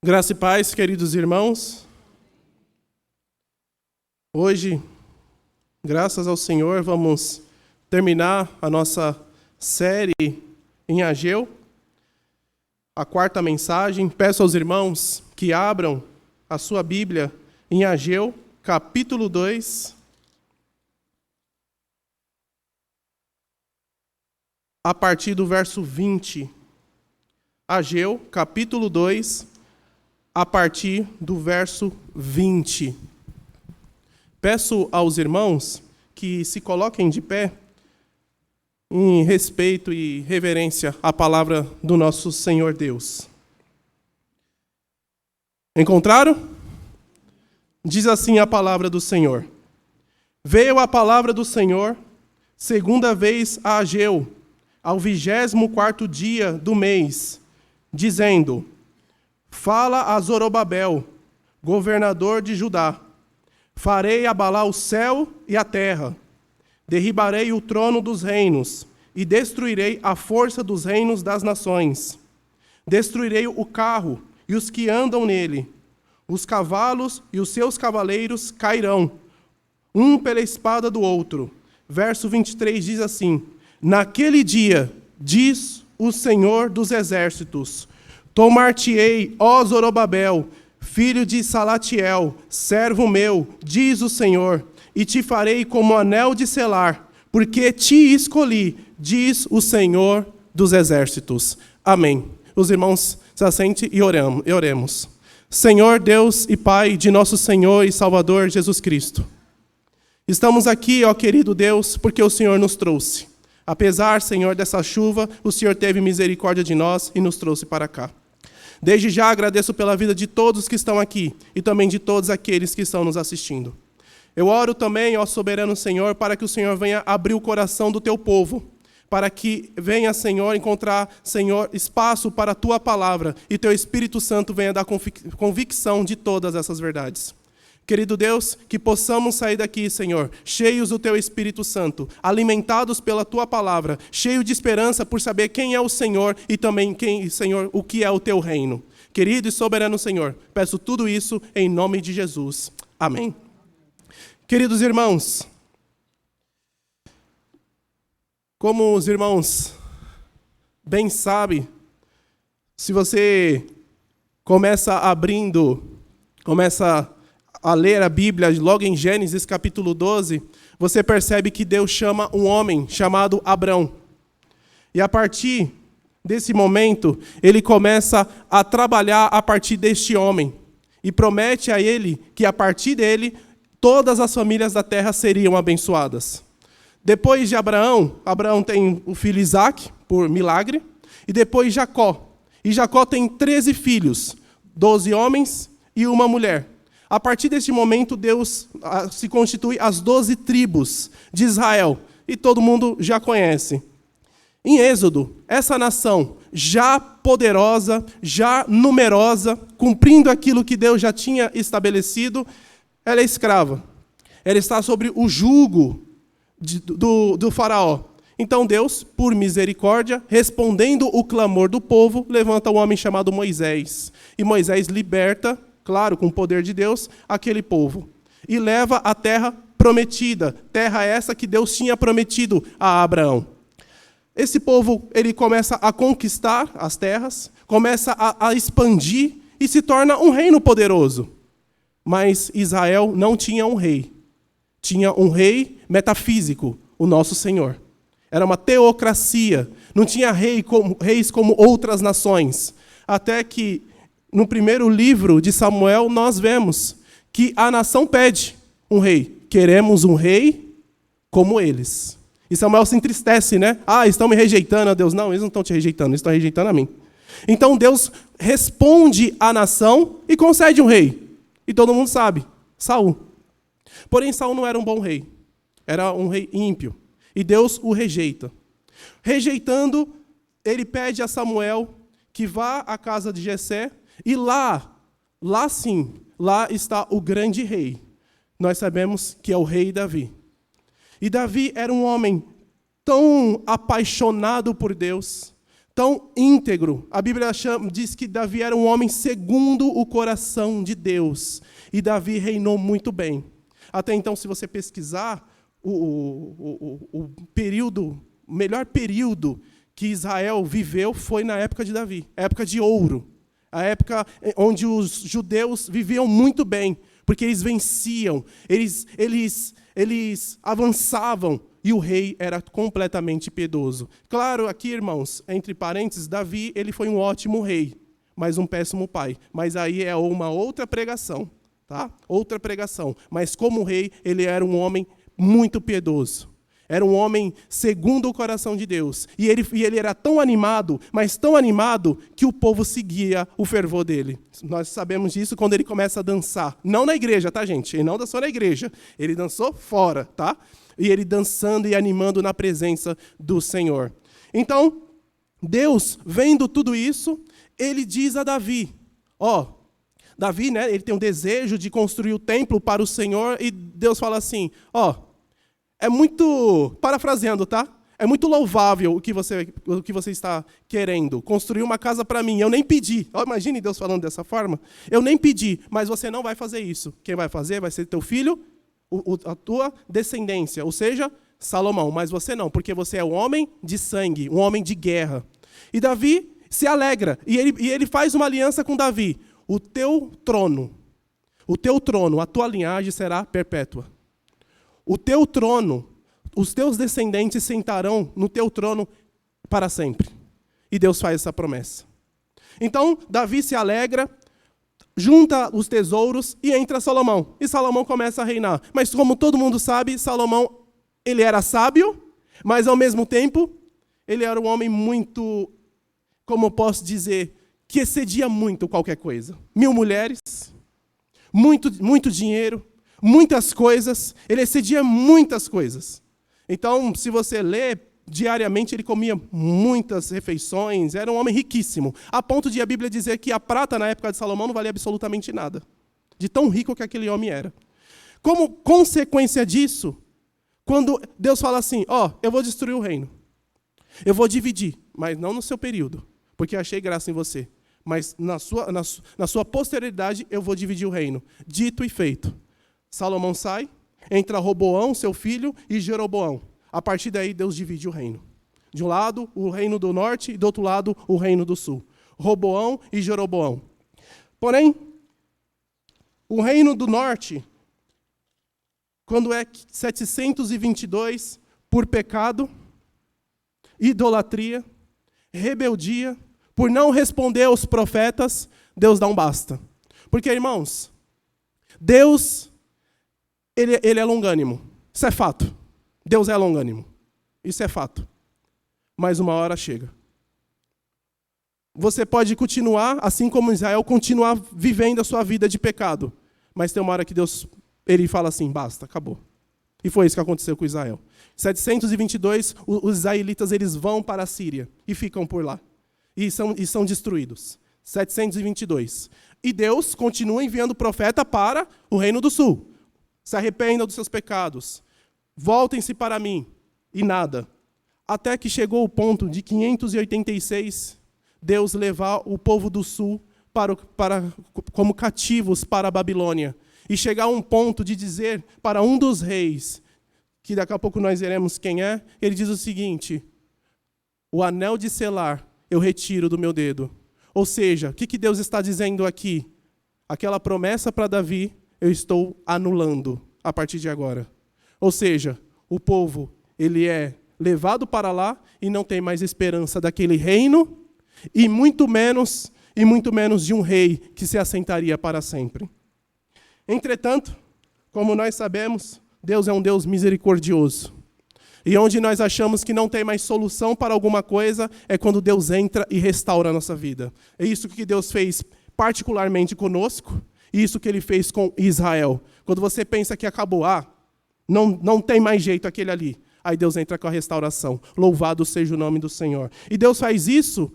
Graça e paz, queridos irmãos. Hoje, graças ao Senhor, vamos terminar a nossa série em Ageu, a quarta mensagem. Peço aos irmãos que abram a sua Bíblia em Ageu, capítulo 2, a partir do verso 20. Ageu, capítulo 2, a partir do verso 20. Peço aos irmãos que se coloquem de pé em respeito e reverência à palavra do nosso Senhor Deus. Encontraram? Diz assim a palavra do Senhor. Veio a palavra do Senhor, segunda vez a Ageu, ao 24º dia do mês, dizendo: Fala a Zorobabel, governador de Judá. Farei abalar o céu e a terra. Derribarei o trono dos reinos e destruirei a força dos reinos das nações. Destruirei o carro e os que andam nele. Os cavalos e os seus cavaleiros cairão, um pela espada do outro. Verso 23 diz assim: Naquele dia, diz o Senhor dos exércitos, tomar-te-ei, ó Zorobabel, filho de Salatiel, servo meu, diz o Senhor, e te farei como anel de selar, porque te escolhi, diz o Senhor dos exércitos. Amém. Os irmãos se assentem e oremos. Senhor Deus e Pai de nosso Senhor e Salvador Jesus Cristo, estamos aqui, ó querido Deus, porque o Senhor nos trouxe. Apesar, Senhor, dessa chuva, o Senhor teve misericórdia de nós e nos trouxe para cá. Desde já agradeço pela vida de todos que estão aqui e também de todos aqueles que estão nos assistindo. Eu oro também, ó soberano Senhor, para que o Senhor venha abrir o coração do teu povo, para que venha, Senhor, encontrar, Senhor, espaço para a tua palavra e teu Espírito Santo venha dar convicção de todas essas verdades. Querido Deus, que possamos sair daqui, Senhor, cheios do Teu Espírito Santo, alimentados pela Tua palavra, cheios de esperança por saber quem é o Senhor e também, Senhor, o que é o Teu reino. Querido e soberano Senhor, peço tudo isso em nome de Jesus. Amém. Queridos irmãos, como os irmãos bem sabem, se você começa a ler a Bíblia, logo em Gênesis capítulo 12, você percebe que Deus chama um homem chamado Abrão. E a partir desse momento, ele começa a trabalhar a partir deste homem. E promete a ele que a partir dele, todas as famílias da terra seriam abençoadas. Depois de Abraão tem o filho Isaque, por milagre, e depois Jacó. E Jacó tem 13 filhos, 12 homens e uma mulher. A partir deste momento, Deus se constitui as 12 tribos de Israel. E todo mundo já conhece. Em Êxodo, essa nação já poderosa, já numerosa, cumprindo aquilo que Deus já tinha estabelecido, ela é escrava. Ela está sobre o jugo do faraó. Então Deus, por misericórdia, respondendo o clamor do povo, levanta um homem chamado Moisés. E Moisés liberta, claro, com o poder de Deus, aquele povo. E leva a terra prometida, terra essa que Deus tinha prometido a Abraão. Esse povo, ele começa a conquistar as terras, começa a expandir e se torna um reino poderoso. Mas Israel não tinha um rei. Tinha um rei metafísico, o nosso Senhor. Era uma teocracia. Não tinha reis como outras nações. Até que no primeiro livro de Samuel, nós vemos que a nação pede um rei. Queremos um rei como eles. E Samuel se entristece, né? Estão me rejeitando, a Deus. Não, eles não estão te rejeitando, eles estão rejeitando a mim. Então Deus responde à nação e concede um rei. E todo mundo sabe, Saul. Porém, Saul não era um bom rei. Era um rei ímpio. E Deus o rejeita. Rejeitando, ele pede a Samuel que vá à casa de Jessé. E lá está o grande rei. Nós sabemos que é o rei Davi. E Davi era um homem tão apaixonado por Deus, tão íntegro. A Bíblia diz que Davi era um homem segundo o coração de Deus. E Davi reinou muito bem. Até então, se você pesquisar, o melhor período que Israel viveu foi na época de Davi, a época de ouro, a época onde os judeus viviam muito bem, porque eles venciam, eles avançavam, e o rei era completamente piedoso. Claro, aqui, irmãos, entre parênteses, Davi ele foi um ótimo rei, mas um péssimo pai. Mas aí é uma outra pregação, tá? Outra pregação. Mas como rei, ele era um homem muito piedoso. Era um homem segundo o coração de Deus. E ele era tão animado, mas tão animado, que o povo seguia o fervor dele. Nós sabemos disso quando ele começa a dançar. Não na igreja, tá, gente? Ele não dançou na igreja. Ele dançou fora, tá? E ele dançando e animando na presença do Senhor. Então, Deus, vendo tudo isso, ele diz a Davi, Davi, né, ele tem um desejo de construir o templo para o Senhor, e Deus fala assim, é muito, parafraseando, tá? É muito louvável o que você está querendo, construir uma casa para mim, eu nem pedi. Imagine Deus falando dessa forma. Eu nem pedi, mas você não vai fazer isso. Quem vai fazer vai ser teu filho, a tua descendência, ou seja, Salomão. Mas você não, porque você é um homem de sangue, um homem de guerra. E Davi se alegra, e ele faz uma aliança com Davi. O teu trono, a tua linhagem será perpétua. O teu trono, os teus descendentes sentarão no teu trono para sempre. E Deus faz essa promessa. Então, Davi se alegra, junta os tesouros e entra Salomão. E Salomão começa a reinar. Mas como todo mundo sabe, Salomão, ele era sábio, mas ao mesmo tempo, ele era um homem muito, como eu posso dizer, que excedia muito qualquer coisa. 1000 mulheres, muito dinheiro, muitas coisas, ele excedia muitas coisas. Então, se você lê, diariamente ele comia muitas refeições, era um homem riquíssimo, a ponto de a Bíblia dizer que a prata na época de Salomão não valia absolutamente nada, de tão rico que aquele homem era. Como consequência disso, quando Deus fala assim, eu vou destruir o reino, eu vou dividir, mas não no seu período, porque achei graça em você, mas na sua posteridade eu vou dividir o reino. Dito e feito. Salomão sai, entra Roboão, seu filho, e Jeroboão. A partir daí, Deus divide o reino. De um lado, o reino do norte, e do outro lado, o reino do sul. Roboão e Jeroboão. Porém, o reino do norte, quando é 722, por pecado, idolatria, rebeldia, por não responder aos profetas, Deus dá um basta. Porque, irmãos, Deus, ele é longânimo. Isso é fato. Deus é longânimo. Isso é fato. Mas uma hora chega. Você pode continuar, assim como Israel, continuar vivendo a sua vida de pecado. Mas tem uma hora que Deus, ele fala assim, basta, acabou. E foi isso que aconteceu com Israel. 722, os israelitas eles vão para a Síria e ficam por lá. E são destruídos. 722. E Deus continua enviando profeta para o reino do sul. Se arrependam dos seus pecados. Voltem-se para mim. E nada. Até que chegou o ponto de 586, Deus levar o povo do sul como cativos para a Babilônia. E chegar a um ponto de dizer para um dos reis, que daqui a pouco nós veremos quem é, ele diz o seguinte, o anel de selar eu retiro do meu dedo. Ou seja, o que Deus está dizendo aqui? Aquela promessa para Davi, eu estou anulando a partir de agora. Ou seja, o povo, ele é levado para lá e não tem mais esperança daquele reino, e muito menos de um rei que se assentaria para sempre. Entretanto, como nós sabemos, Deus é um Deus misericordioso. E onde nós achamos que não tem mais solução para alguma coisa, é quando Deus entra e restaura a nossa vida. É isso que Deus fez particularmente conosco, e isso que ele fez com Israel. Quando você pensa que acabou, não tem mais jeito aquele ali. Aí Deus entra com a restauração. Louvado seja o nome do Senhor. E Deus faz isso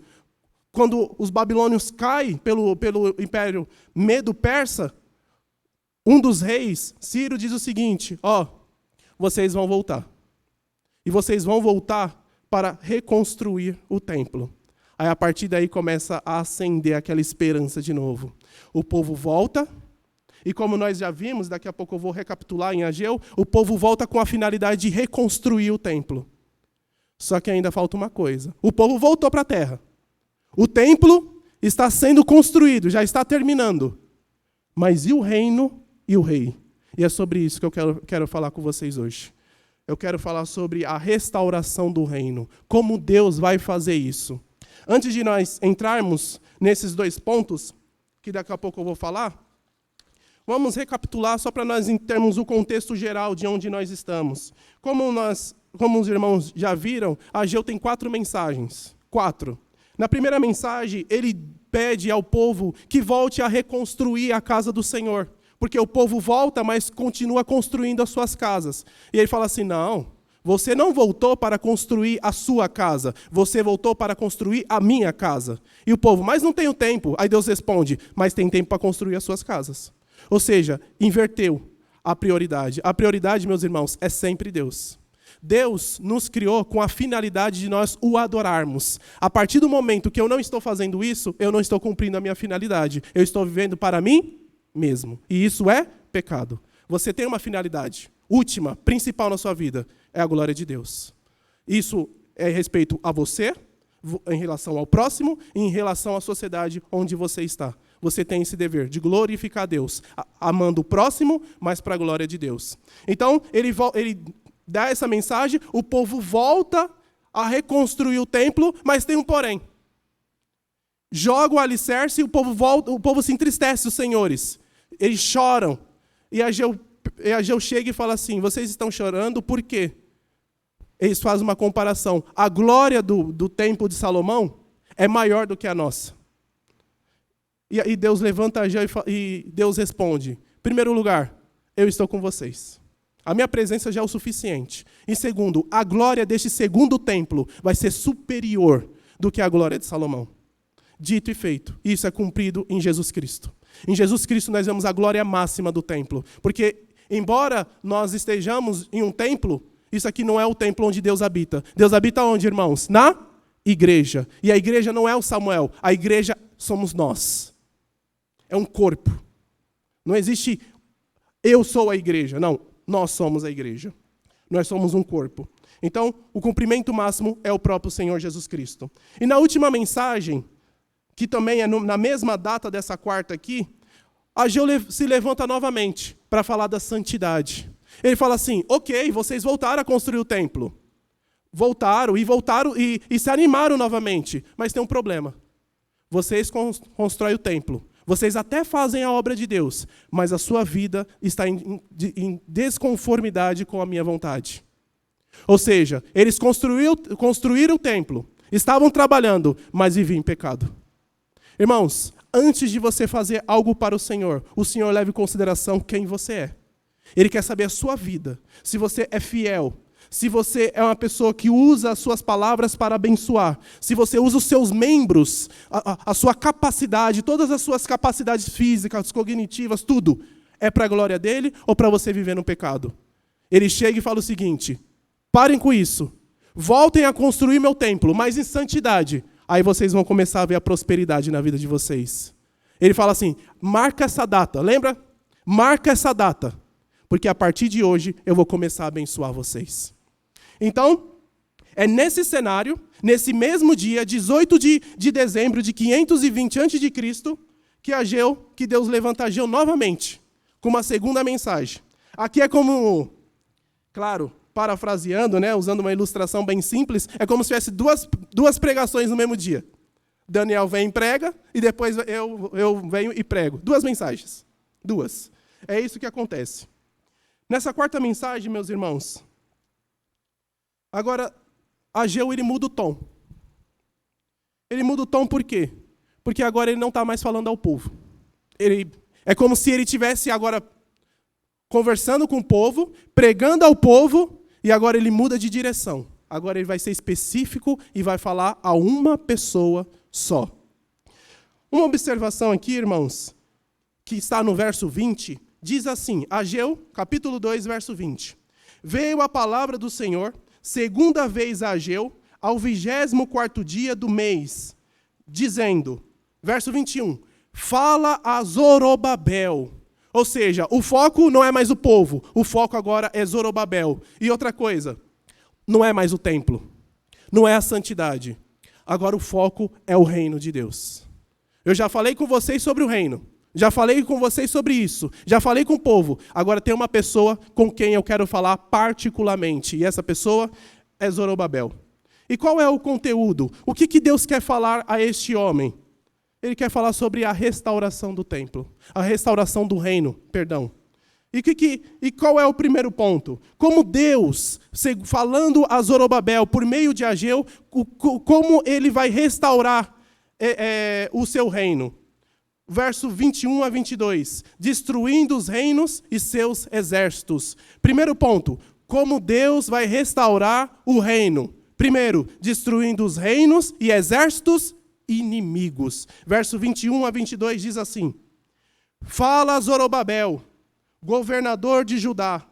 quando os babilônios caem pelo império medo-persa. Um dos reis, Ciro, diz o seguinte, vocês vão voltar. E vocês vão voltar para reconstruir o templo. Aí a partir daí começa a acender aquela esperança de novo. O povo volta, e como nós já vimos, daqui a pouco eu vou recapitular em Ageu, o povo volta com a finalidade de reconstruir o templo. Só que ainda falta uma coisa. O povo voltou para a terra. O templo está sendo construído, já está terminando. Mas e o reino e o rei? E é sobre isso que eu quero falar com vocês hoje. Eu quero falar sobre a restauração do reino. Como Deus vai fazer isso. Antes de nós entrarmos nesses dois pontos, que daqui a pouco eu vou falar, vamos recapitular só para nós termos o contexto geral de onde nós estamos. Como os irmãos já viram, Ageu tem 4 mensagens. 4. Na primeira mensagem, ele pede ao povo que volte a reconstruir a casa do Senhor. Porque o povo volta, mas continua construindo as suas casas. E ele fala assim, não, você não voltou para construir a sua casa, você voltou para construir a minha casa. E o povo, mas não tenho tempo. Aí Deus responde, mas tem tempo para construir as suas casas. Ou seja, inverteu a prioridade. A prioridade, meus irmãos, é sempre Deus. Deus nos criou com a finalidade de nós o adorarmos. A partir do momento que eu não estou fazendo isso, eu não estou cumprindo a minha finalidade. Eu estou vivendo para mim mesmo. E isso é pecado. Você tem uma finalidade última, principal na sua vida, é a glória de Deus. Isso é respeito a você, em relação ao próximo e em relação à sociedade onde você está. Você tem esse dever de glorificar Deus, amando o próximo, mas para a glória de Deus. Então, ele dá essa mensagem, o povo volta a reconstruir o templo, mas tem um porém. Joga o alicerce e o povo se entristece, os senhores. Eles choram. E Ageu chega e fala assim, vocês estão chorando por quê? Eles fazem uma comparação. A glória do templo de Salomão é maior do que a nossa. E Deus levanta Ageu e Deus responde, em primeiro lugar, eu estou com vocês. A minha presença já é o suficiente. Em segundo, a glória deste segundo templo vai ser superior do que a glória de Salomão. Dito e feito. Isso é cumprido em Jesus Cristo. Em Jesus Cristo nós vemos a glória máxima do templo. Porque, embora nós estejamos em um templo, isso aqui não é o templo onde Deus habita. Deus habita onde, irmãos? Na igreja. E a igreja não é o Samuel. A igreja somos nós. É um corpo. Não existe eu sou a igreja. Não, nós somos a igreja. Nós somos um corpo. Então, o cumprimento máximo é o próprio Senhor Jesus Cristo. E na última mensagem, que também é na mesma data dessa quarta aqui, Ageu se levanta novamente para falar da santidade. Ele fala assim, ok, vocês voltaram a construir o templo. Voltaram e se animaram novamente. Mas tem um problema. Vocês constroem o templo. Vocês até fazem a obra de Deus, mas a sua vida está em desconformidade com a minha vontade. Ou seja, eles construíram o templo, estavam trabalhando, mas viviam em pecado. Irmãos, antes de você fazer algo para o Senhor leva em consideração quem você é. Ele quer saber a sua vida, se você é fiel, se você é uma pessoa que usa as suas palavras para abençoar, se você usa os seus membros, a sua capacidade, todas as suas capacidades físicas, cognitivas, tudo, é para a glória dele ou para você viver no pecado? Ele chega e fala o seguinte, parem com isso, voltem a construir meu templo, mas em santidade. Aí vocês vão começar a ver a prosperidade na vida de vocês. Ele fala assim, marca essa data, lembra? Marca essa data, porque a partir de hoje eu vou começar a abençoar vocês. Então, é nesse cenário, nesse mesmo dia, 18 de dezembro de 520 a.C., que Deus levanta Ageu novamente, com uma segunda mensagem. Aqui é como, claro, parafraseando, né, usando uma ilustração bem simples, é como se tivesse duas pregações no mesmo dia. Daniel vem e prega, e depois eu venho e prego. 2 mensagens. 2. É isso que acontece. Nessa quarta mensagem, meus irmãos, agora, Ageu, ele muda o tom. Ele muda o tom por quê? Porque agora ele não está mais falando ao povo. É como se ele estivesse agora conversando com o povo, pregando ao povo, e agora ele muda de direção. Agora ele vai ser específico e vai falar a uma pessoa só. Uma observação aqui, irmãos, que está no verso 20, diz assim, Ageu, capítulo 2, verso 20. Veio a palavra do Senhor, segunda vez a Ageu, ao 24º dia do mês, dizendo, verso 21, fala a Zorobabel. Ou seja, o foco não é mais o povo, o foco agora é Zorobabel. E outra coisa, não é mais o templo, não é a santidade. Agora o foco é o reino de Deus. Eu já falei com vocês sobre o reino, já falei com vocês sobre isso, já falei com o povo. Agora tem uma pessoa com quem eu quero falar particularmente, e essa pessoa é Zorobabel. E qual é o conteúdo? O que Deus quer falar a este homem? Ele quer falar sobre a restauração do templo, a restauração do reino, perdão. E qual é o primeiro ponto? Como Deus, falando a Zorobabel por meio de Ageu, como ele vai restaurar o seu reino? Verso 21 a 22. Destruindo os reinos e seus exércitos. Primeiro ponto, como Deus vai restaurar o reino? Primeiro, destruindo os reinos e exércitos inimigos. Verso 21 a 22 diz assim: fala a Zorobabel, governador de Judá,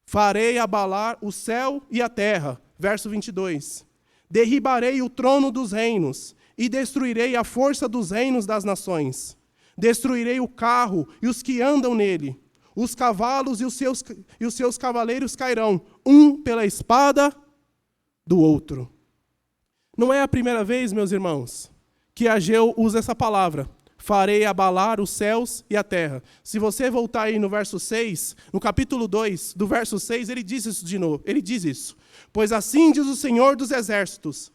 farei abalar o céu e a terra. Verso 22. Derribarei o trono dos reinos e destruirei a força dos reinos das nações. Destruirei o carro e os que andam nele. Os cavalos e os seus cavaleiros cairão, um pela espada do outro. Não é a primeira vez, meus irmãos, que Ageu usa essa palavra. Farei abalar os céus e a terra. Se você voltar aí no verso 6, no capítulo 2, do verso 6, ele diz isso de novo. Ele diz isso. Pois assim diz o Senhor dos Exércitos,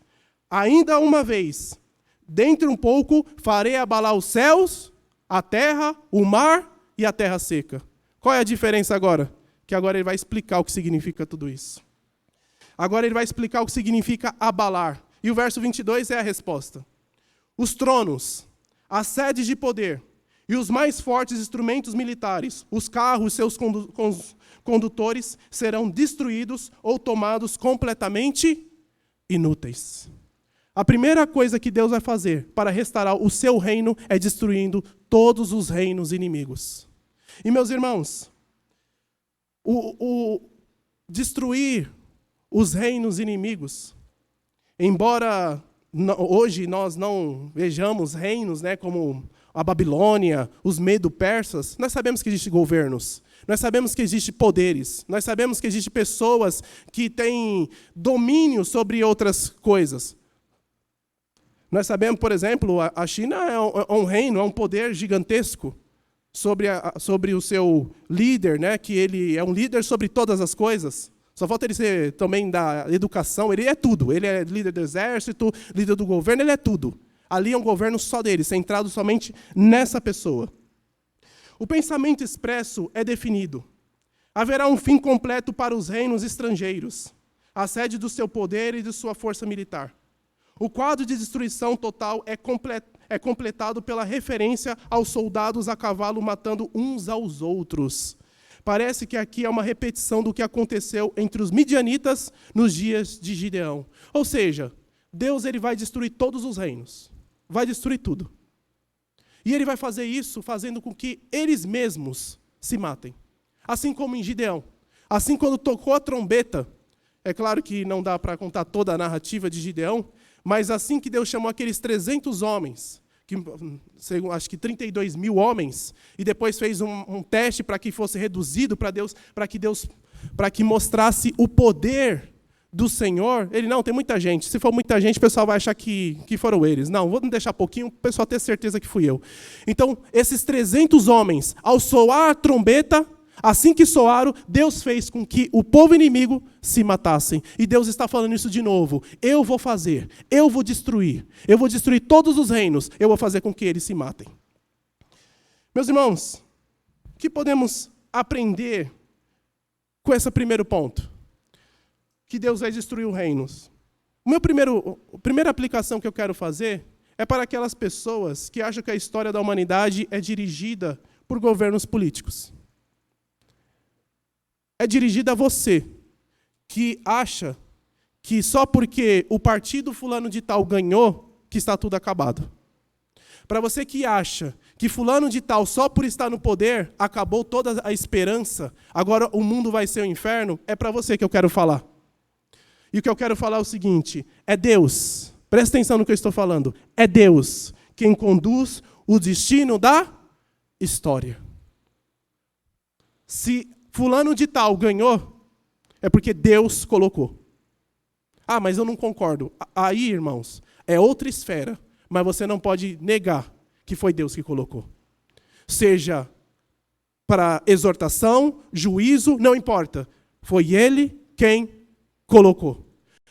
ainda uma vez, dentro um pouco, farei abalar os céus, a terra, o mar e a terra seca. Qual é a diferença agora? Que agora ele vai explicar o que significa tudo isso. Agora ele vai explicar o que significa abalar. E o verso 22 é a resposta. Os tronos, as sedes de poder e os mais fortes instrumentos militares, os carros e seus condutores serão destruídos ou tomados completamente inúteis. A primeira coisa que Deus vai fazer para restaurar o seu reino é destruindo todos os reinos inimigos. E, meus irmãos, destruir os reinos inimigos, embora hoje nós não vejamos reinos, como a Babilônia, os Medo-Persas, nós sabemos que existem governos, nós sabemos que existem poderes, nós sabemos que existem pessoas que têm domínio sobre outras coisas. Nós sabemos, por exemplo, a China é um reino, é um poder gigantesco sobre o seu líder, que ele é um líder sobre todas as coisas. Só falta ele ser também da educação, ele é tudo. Ele é líder do exército, líder do governo, ele é tudo. Ali é um governo só dele, centrado somente nessa pessoa. O pensamento expresso é definido. Haverá um fim completo para os reinos estrangeiros, a sede do seu poder e de sua força militar. O quadro de destruição total é completado pela referência aos soldados a cavalo matando uns aos outros. Parece que aqui é uma repetição do que aconteceu entre os midianitas nos dias de Gideão. Ou seja, Deus ele vai destruir todos os reinos. Vai destruir tudo. E ele vai fazer isso fazendo com que eles mesmos se matem. Assim como em Gideão. Assim quando tocou a trombeta, é claro que não dá para contar toda a narrativa de Gideão, mas assim que Deus chamou aqueles 300 homens, acho que 32 mil homens, e depois fez um teste para que fosse reduzido para que mostrasse o poder do Senhor. Ele, não, tem muita gente. Se for muita gente, o pessoal vai achar que foram eles. Não, vou deixar pouquinho, o pessoal ter certeza que fui eu. Então, esses 300 homens, ao soar a trombeta, assim que soaram, Deus fez com que o povo inimigo se matassem. E Deus está falando isso de novo. Eu vou fazer, eu vou destruir todos os reinos, eu vou fazer com que eles se matem. Meus irmãos, o que podemos aprender com esse primeiro ponto? Que Deus vai destruir os reinos. A primeira aplicação que eu quero fazer é para aquelas pessoas que acham que a história da humanidade é dirigida por governos políticos. É dirigida a você, que acha que só porque o partido fulano de tal ganhou, que está tudo acabado. Para você que acha que fulano de tal, só por estar no poder, acabou toda a esperança, agora o mundo vai ser o inferno, é para você que eu quero falar. E o que eu quero falar é o seguinte, é Deus presta atenção no que eu estou falando, é Deus quem conduz o destino da história. Se fulano de tal ganhou, é porque Deus colocou. Ah, mas eu não concordo. Aí, irmãos, é outra esfera, mas você não pode negar que foi Deus que colocou. Seja para exortação, juízo, não importa. Foi Ele quem colocou.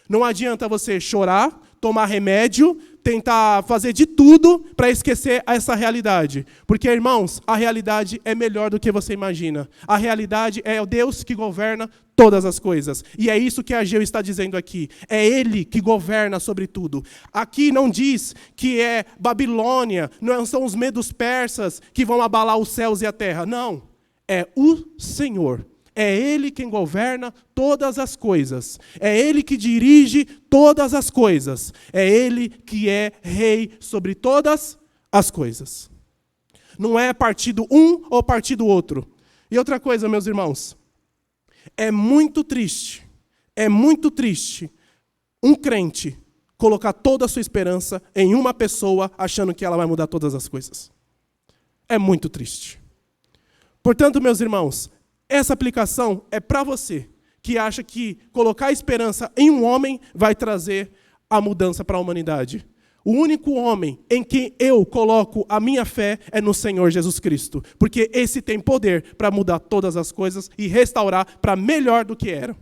Não adianta você chorar, tomar remédio, tentar fazer de tudo para esquecer essa realidade. Porque, irmãos, a realidade é melhor do que você imagina. A realidade é o Deus que governa todas as coisas. E é isso que Ageu está dizendo aqui. É Ele que governa sobre tudo. Aqui não diz que é Babilônia, não são os medos persas que vão abalar os céus e a terra. Não. É o Senhor. É Ele quem governa todas as coisas. É Ele que dirige todas as coisas. É Ele que é rei sobre todas as coisas. Não é partido um ou partido outro. E outra coisa, meus irmãos. É muito triste um crente colocar toda a sua esperança em uma pessoa achando que ela vai mudar todas as coisas. É muito triste. Portanto, meus irmãos, essa aplicação é para você que acha que colocar esperança em um homem vai trazer a mudança para a humanidade. O único homem em quem eu coloco a minha fé é no Senhor Jesus Cristo. Porque esse tem poder para mudar todas as coisas e restaurar para melhor do que era.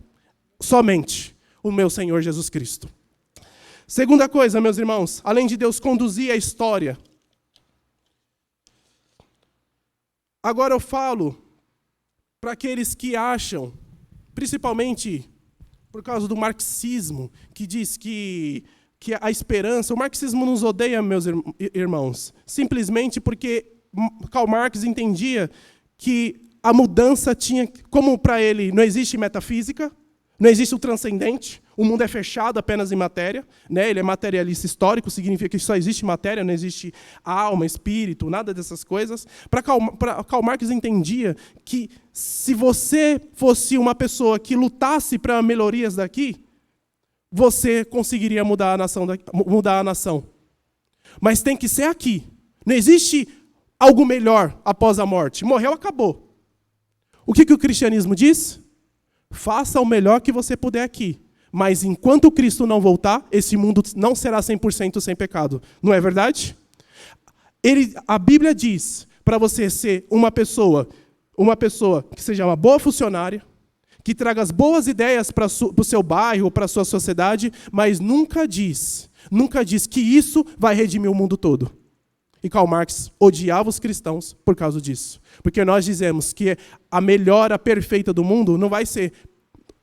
Somente o meu Senhor Jesus Cristo. Segunda coisa, meus irmãos, além de Deus conduzir a história. Agora eu falo para aqueles que acham, principalmente por causa do marxismo, que diz que a esperança... O marxismo nos odeia, meus irmãos, simplesmente porque Karl Marx entendia que a mudança tinha... Como para ele não existe metafísica, não existe o transcendente, o mundo é fechado apenas em matéria, né? Ele é materialista histórico, significa que só existe matéria, não existe alma, espírito, nada dessas coisas. Para Karl Marx entendia que se você fosse uma pessoa que lutasse para melhorias daqui, você conseguiria mudar a nação. Mas tem que ser aqui. Não existe algo melhor após a morte. Morreu, acabou. O que o cristianismo diz? Faça o melhor que você puder aqui. Mas enquanto Cristo não voltar, esse mundo não será 100% sem pecado. Não é verdade? A Bíblia diz para você ser uma pessoa que seja uma boa funcionária, que traga as boas ideias para o seu bairro, para a sua sociedade, mas nunca diz que isso vai redimir o mundo todo. E Karl Marx odiava os cristãos por causa disso. Porque nós dizemos que a melhora perfeita do mundo não vai ser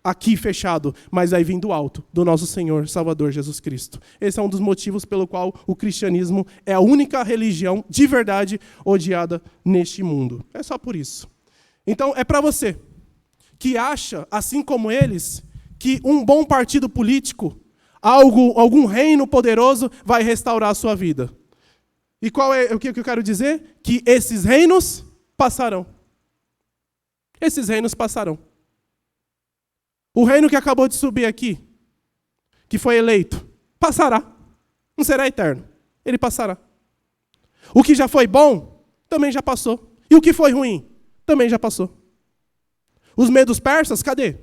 aqui fechado, mas vai vir do alto, do nosso Senhor Salvador Jesus Cristo. Esse é um dos motivos pelo qual o cristianismo é a única religião de verdade odiada neste mundo. É só por isso. Então, é para você que acha, assim como eles, que um bom partido político, algum reino poderoso vai restaurar a sua vida. E o que eu quero dizer? Que esses reinos passarão. Esses reinos passarão. O reino que acabou de subir aqui, que foi eleito, passará. Não será eterno. Ele passará. O que já foi bom, também já passou. E o que foi ruim, também já passou. Os medos persas, cadê?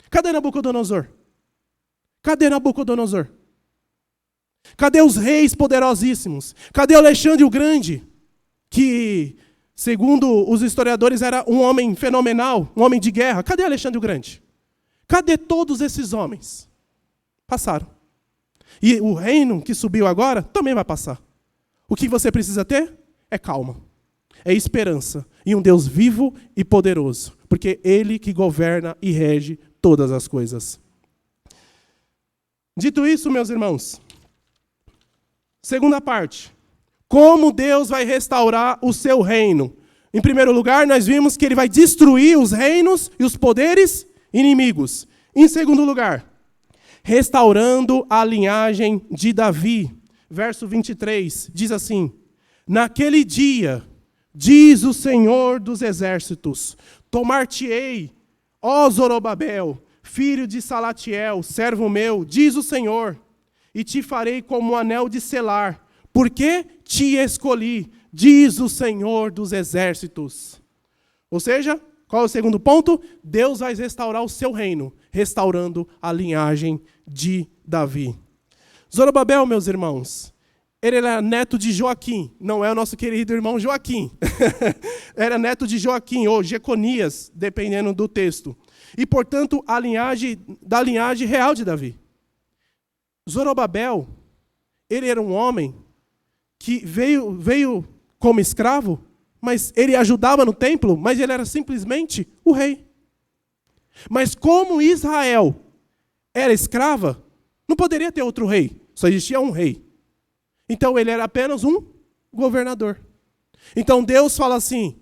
Cadê Nabucodonosor? Cadê Nabucodonosor? Cadê os reis poderosíssimos? Cadê Alexandre o Grande? Que, segundo os historiadores, era um homem fenomenal, um homem de guerra. Cadê Alexandre o Grande? Cadê todos esses homens? Passaram. E o reino que subiu agora também vai passar. O que você precisa ter é calma, é esperança e um Deus vivo e poderoso, porque Ele que governa e rege todas as coisas. Dito isso, meus irmãos, segunda parte. Como Deus vai restaurar o seu reino? Em primeiro lugar, nós vimos que Ele vai destruir os reinos e os poderes inimigos. Em segundo lugar, restaurando a linhagem de Davi. Verso 23 diz assim: naquele dia, diz o Senhor dos exércitos, tomar-te-ei, ó Zorobabel, filho de Salatiel, servo meu, diz o Senhor, e te farei como um anel de selar, porque te escolhi, diz o Senhor dos exércitos. Ou seja, qual é o segundo ponto? Deus vai restaurar o seu reino, restaurando a linhagem de Davi. Zorobabel, meus irmãos, ele era neto de Joaquim, não é o nosso querido irmão Joaquim. Era neto de Joaquim, ou Jeconias, dependendo do texto. E, portanto, da linhagem real de Davi. Zorobabel, ele era um homem que veio como escravo, mas ele ajudava no templo, mas ele era simplesmente o rei. Mas como Israel era escrava, não poderia ter outro rei, só existia um rei. Então ele era apenas um governador. Então Deus fala assim,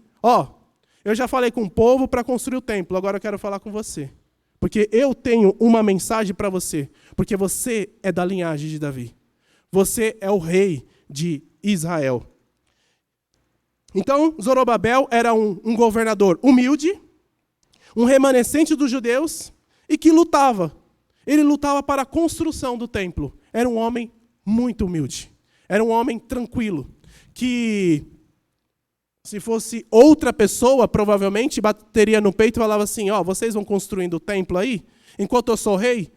eu já falei com o povo para construir o templo, agora eu quero falar com você. Porque eu tenho uma mensagem para você, porque você é da linhagem de Davi. Você é o rei de Israel. Então, Zorobabel era um governador humilde, um remanescente dos judeus e que lutava. Ele lutava para a construção do templo. Era um homem muito humilde. Era um homem tranquilo, que se fosse outra pessoa, provavelmente bateria no peito e falava assim, vocês vão construindo o templo aí, enquanto eu sou rei,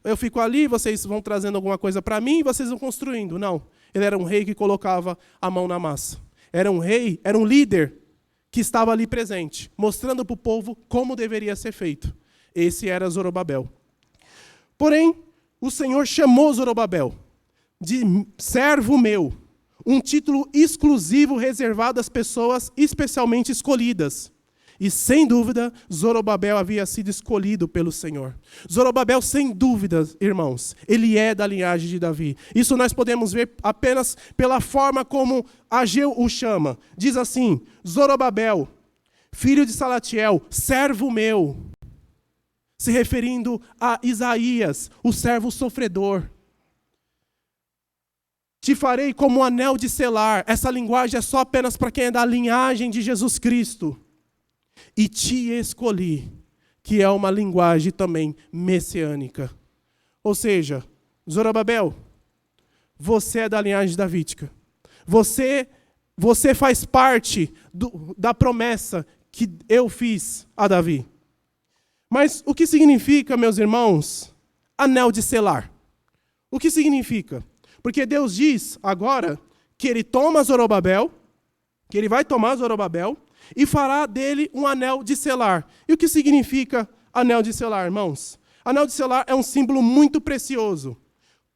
eu fico ali, vocês vão trazendo alguma coisa para mim e vocês vão construindo. Não, ele era um rei que colocava a mão na massa. Era um rei, era um líder que estava ali presente, mostrando para o povo como deveria ser feito. Esse era Zorobabel. Porém, o Senhor chamou Zorobabel de servo meu, um título exclusivo reservado às pessoas especialmente escolhidas. E, sem dúvida, Zorobabel havia sido escolhido pelo Senhor. Zorobabel, sem dúvida, irmãos, ele é da linhagem de Davi. Isso nós podemos ver apenas pela forma como Ageu o chama. Diz assim, Zorobabel, filho de Salatiel, servo meu. Se referindo a Isaías, o servo sofredor. Te farei como um anel de selar. Essa linguagem é só apenas para quem é da linhagem de Jesus Cristo. E te escolhi, que é uma linguagem também messiânica. Ou seja, Zorobabel, você é da linhagem davídica. Você faz parte da promessa que eu fiz a Davi. Mas o que significa, meus irmãos, anel de selar? O que significa? Porque Deus diz agora que ele toma Zorobabel, que ele vai tomar Zorobabel, e fará dele um anel de selar. E o que significa anel de selar, irmãos? Anel de selar é um símbolo muito precioso.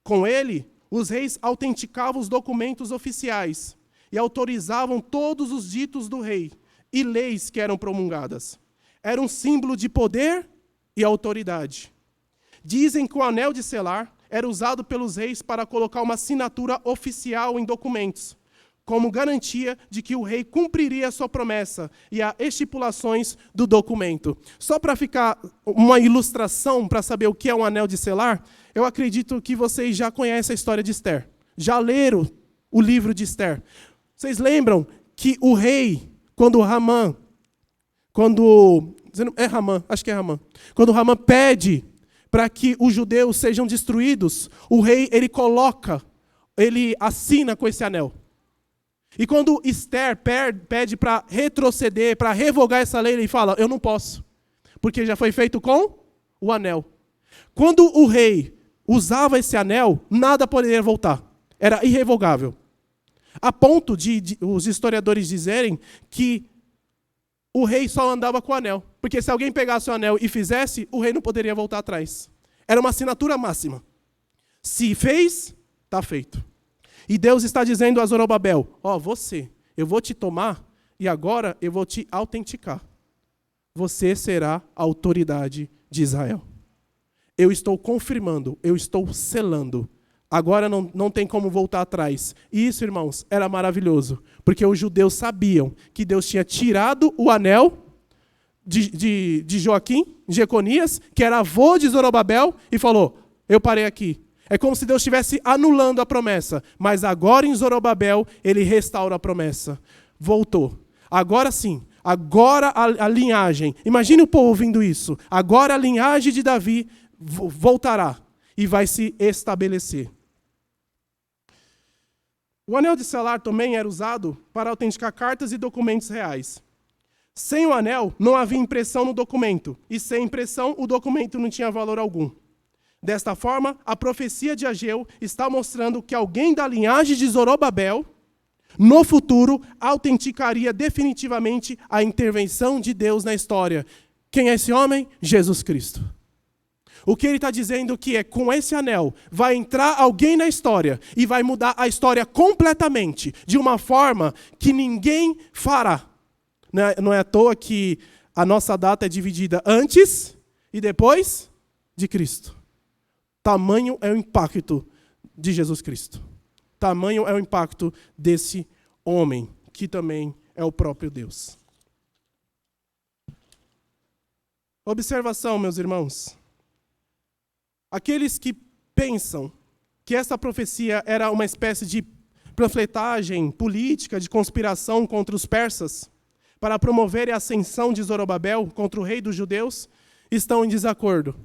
Com ele, os reis autenticavam os documentos oficiais e autorizavam todos os ditos do rei e leis que eram promulgadas. Era um símbolo de poder e autoridade. Dizem que o anel de selar era usado pelos reis para colocar uma assinatura oficial em documentos, como garantia de que o rei cumpriria a sua promessa e as estipulações do documento. Só para ficar uma ilustração, para saber o que é um anel de selar, eu acredito que vocês já conhecem a história de Esther. Já leram o livro de Esther. Vocês lembram que o rei, quando Ramã pede para que os judeus sejam destruídos, o rei, ele assina com esse anel. E quando Esther pede para retroceder, para revogar essa lei, ele fala, eu não posso, porque já foi feito com o anel. Quando o rei usava esse anel, nada poderia voltar. Era irrevogável. A ponto de os historiadores dizerem que o rei só andava com o anel. Porque se alguém pegasse o anel e fizesse, o rei não poderia voltar atrás. Era uma assinatura máxima. Se fez, está feito. E Deus está dizendo a Zorobabel, eu vou te tomar e agora eu vou te autenticar. Você será a autoridade de Israel. Eu estou confirmando, eu estou selando. Agora não tem como voltar atrás. E isso, irmãos, era maravilhoso. Porque os judeus sabiam que Deus tinha tirado o anel de Joaquim, Jeconias, que era avô de Zorobabel, e falou, eu parei aqui. É como se Deus estivesse anulando a promessa. Mas agora em Zorobabel, ele restaura a promessa. Voltou. Agora sim, agora a linhagem. Imagine o povo ouvindo isso. Agora a linhagem de Davi voltará e vai se estabelecer. O anel de selar também era usado para autenticar cartas e documentos reais. Sem o anel, não havia impressão no documento, e sem impressão, o documento não tinha valor algum. Desta forma, a profecia de Ageu está mostrando que alguém da linhagem de Zorobabel, no futuro, autenticaria definitivamente a intervenção de Deus na história. Quem é esse homem? Jesus Cristo. O que ele está dizendo que é, com esse anel, vai entrar alguém na história e vai mudar a história completamente, de uma forma que ninguém fará. Não é à toa que a nossa data é dividida antes e depois de Cristo. Tamanho é o impacto de Jesus Cristo. Tamanho é o impacto desse homem, que também é o próprio Deus. Observação, meus irmãos. Aqueles que pensam que essa profecia era uma espécie de panfletagem política, de conspiração contra os persas, para promover a ascensão de Zorobabel contra o rei dos judeus, estão em desacordo.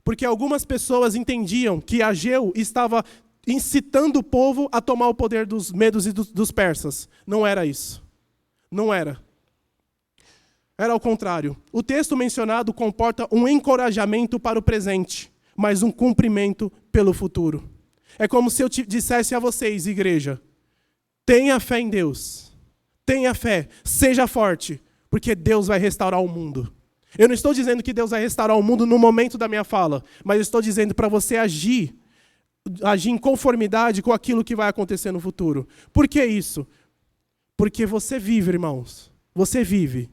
Porque algumas pessoas entendiam que Ageu estava incitando o povo a tomar o poder dos medos e dos persas. Não era isso. Não era. Era ao contrário. O texto mencionado comporta um encorajamento para o presente, mas um cumprimento pelo futuro. É como se eu dissesse a vocês, igreja, tenha fé em Deus. Tenha fé, seja forte, porque Deus vai restaurar o mundo. Eu não estou dizendo que Deus vai restaurar o mundo no momento da minha fala, mas eu estou dizendo para você agir em conformidade com aquilo que vai acontecer no futuro. Por que isso? Porque você vive, irmãos. Você vive.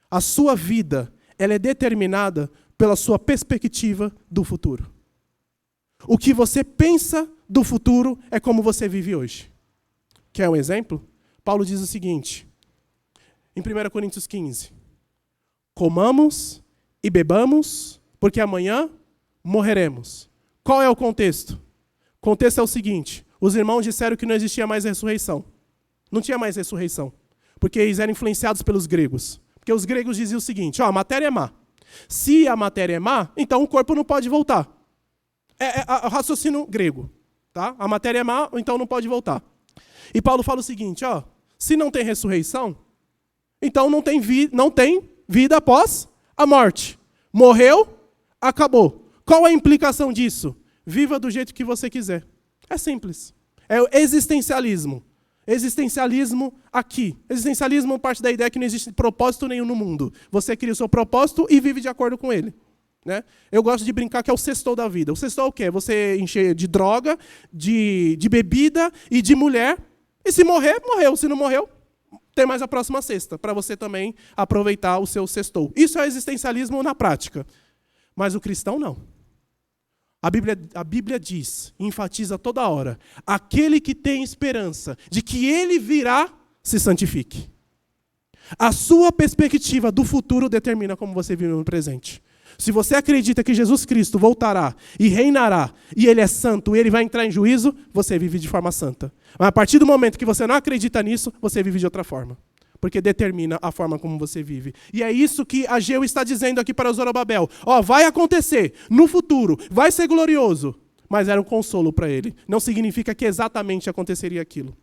A sua vida, ela é determinada pela sua perspectiva do futuro. O que você pensa do futuro é como você vive hoje. Quer um exemplo? Paulo diz o seguinte, em 1 Coríntios 15. Comamos e bebamos, porque amanhã morreremos. Qual é o contexto? O contexto é o seguinte, os irmãos disseram que não existia mais ressurreição. Não tinha mais ressurreição, porque eles eram influenciados pelos gregos. Porque os gregos diziam o seguinte, a matéria é má. Se a matéria é má, então o corpo não pode voltar. É raciocínio grego. Tá? A matéria é má, então não pode voltar. E Paulo fala o seguinte, se não tem ressurreição, então não tem vida após a morte. Morreu, acabou. Qual a implicação disso? Viva do jeito que você quiser. É simples. É o existencialismo. Existencialismo aqui. Existencialismo parte da ideia que não existe propósito nenhum no mundo. Você cria o seu propósito e vive de acordo com ele. Né? Eu gosto de brincar que é o sextou da vida. O sextou é o quê? Você encher de droga, de bebida e de mulher. E se morrer, morreu. Se não morreu, tem mais a próxima sexta, para você também aproveitar o seu sextou. Isso é existencialismo na prática. Mas o cristão não. A Bíblia diz, enfatiza toda hora, aquele que tem esperança de que ele virá, se santifique. A sua perspectiva do futuro determina como você vive no presente. Se você acredita que Jesus Cristo voltará e reinará, e ele é santo, e ele vai entrar em juízo, você vive de forma santa. Mas a partir do momento que você não acredita nisso, você vive de outra forma. Porque determina a forma como você vive. E é isso que Ageu está dizendo aqui para Zorobabel. Vai acontecer no futuro, vai ser glorioso. Mas era um consolo para ele. Não significa que exatamente aconteceria aquilo.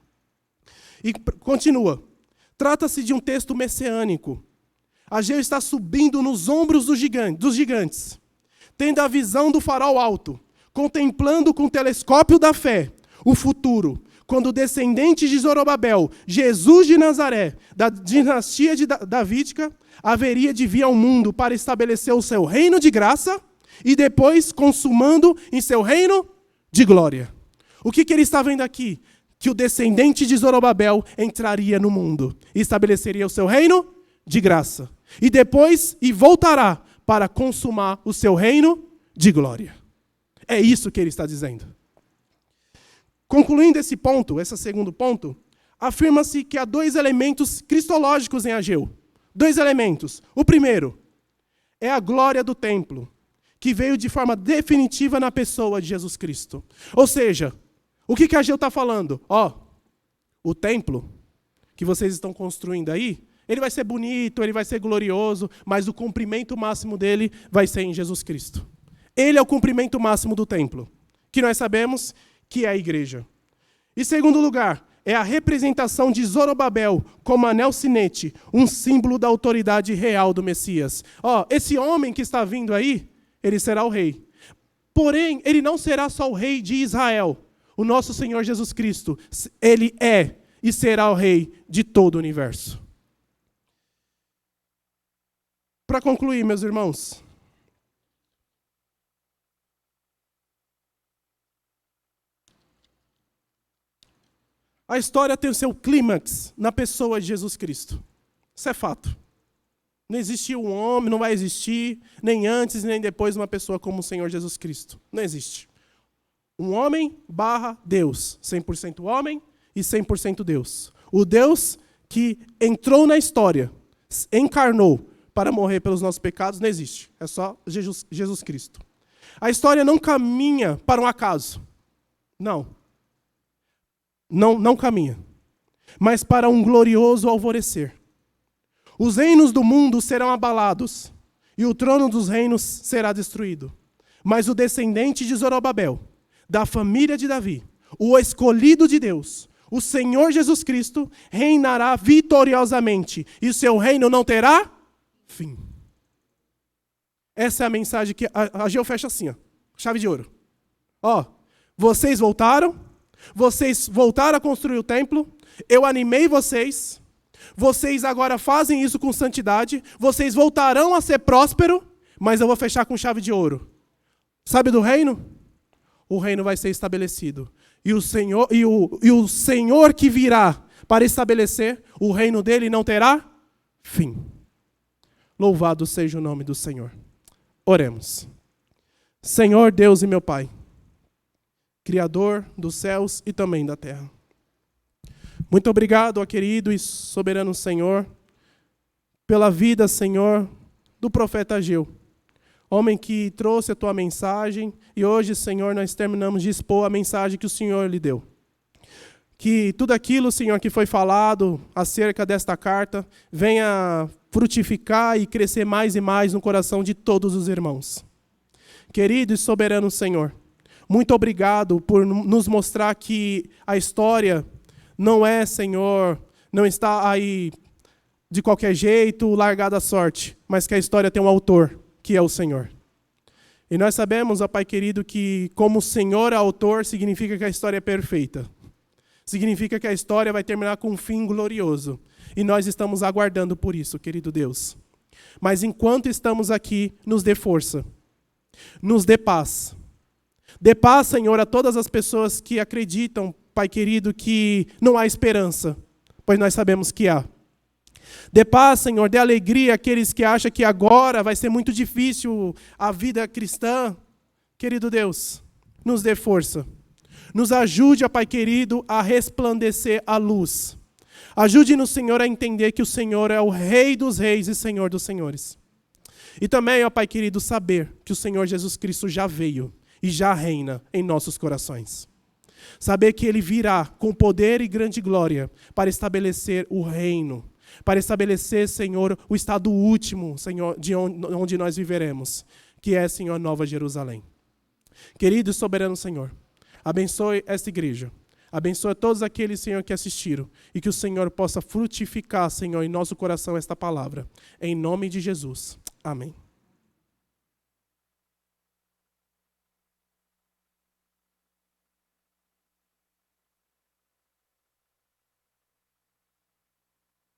E continua. Trata-se de um texto messiânico. Ageu está subindo nos ombros dos gigantes, tendo a visão do farol alto, contemplando com o telescópio da fé o futuro, quando o descendente de Zorobabel, Jesus de Nazaré, da dinastia davídica, haveria de vir ao mundo para estabelecer o seu reino de graça e depois consumando em seu reino de glória. O que ele está vendo aqui? Que o descendente de Zorobabel entraria no mundo e estabeleceria o seu reino de graça. E depois voltará para consumar o seu reino de glória. É isso que ele está dizendo. Concluindo esse ponto, esse segundo ponto, afirma-se que há dois elementos cristológicos em Ageu. Dois elementos. O primeiro é a glória do templo, que veio de forma definitiva na pessoa de Jesus Cristo. Ou seja, o que Ageu está falando? O templo que vocês estão construindo aí, ele vai ser bonito, ele vai ser glorioso, mas o cumprimento máximo dele vai ser em Jesus Cristo. Ele é o cumprimento máximo do templo, que nós sabemos que é a igreja. Em segundo lugar, é a representação de Zorobabel como anel sinete, um símbolo da autoridade real do Messias. Esse homem que está vindo aí, ele será o rei. Porém, ele não será só o rei de Israel. O nosso Senhor Jesus Cristo, ele é e será o rei de todo o universo. Para concluir, meus irmãos, a história tem o seu clímax na pessoa de Jesus Cristo. Isso é fato. Não existiu um homem, não vai existir, nem antes nem depois, uma pessoa como o Senhor Jesus Cristo. Não existe. Um homem / Deus. 100% homem e 100% Deus. O Deus que entrou na história, encarnou para morrer pelos nossos pecados, não existe. É só Jesus Cristo. A história não caminha para um acaso. Não caminha. Mas para um glorioso alvorecer. Os reinos do mundo serão abalados, e o trono dos reinos será destruído. Mas o descendente de Zorobabel, da família de Davi, o escolhido de Deus, o Senhor Jesus Cristo, reinará vitoriosamente, e seu reino não terá fim. Essa é a mensagem que a Ageu fecha assim, chave de ouro. Vocês voltaram a construir o templo, eu animei vocês agora fazem isso com santidade, vocês voltarão a ser prósperos, mas eu vou fechar com chave de ouro. Sabe do reino? O reino vai ser estabelecido. E o Senhor que virá para estabelecer, o reino dele não terá fim. Louvado seja o nome do Senhor. Oremos. Senhor Deus e meu Pai, Criador dos céus e também da terra. Muito obrigado, ó querido e soberano Senhor, pela vida, Senhor, do profeta Ageu. Homem que trouxe a tua mensagem e hoje, Senhor, nós terminamos de expor a mensagem que o Senhor lhe deu. Que tudo aquilo, Senhor, que foi falado acerca desta carta venha frutificar e crescer mais e mais no coração de todos os irmãos. Querido e soberano Senhor, muito obrigado por nos mostrar que a história não é, Senhor, não está aí de qualquer jeito, largada à sorte, mas que a história tem um autor, que é o Senhor. E nós sabemos, ó Pai querido, que como o Senhor é autor, significa que a história é perfeita. Significa que a história vai terminar com um fim glorioso. E nós estamos aguardando por isso, querido Deus. Mas enquanto estamos aqui, nos dê força. Nos dê paz. Dê paz, Senhor, a todas as pessoas que acreditam, Pai querido, que não há esperança, pois nós sabemos que há. Dê paz, Senhor, dê alegria àqueles que acham que agora vai ser muito difícil a vida cristã. Querido Deus, nos dê força. Nos ajude, ó Pai querido, a resplandecer a luz. Ajude-nos, Senhor, a entender que o Senhor é o Rei dos reis e Senhor dos senhores. E também, ó Pai querido, saber que o Senhor Jesus Cristo já veio e já reina em nossos corações. Saber que Ele virá com poder e grande glória para estabelecer o reino, para estabelecer, Senhor, o estado último, Senhor, de onde nós viveremos, que é, Senhor, Nova Jerusalém. Querido e soberano Senhor, abençoe esta igreja, abençoe todos aqueles, Senhor, que assistiram, e que o Senhor possa frutificar, Senhor, em nosso coração esta palavra. Em nome de Jesus. Amém.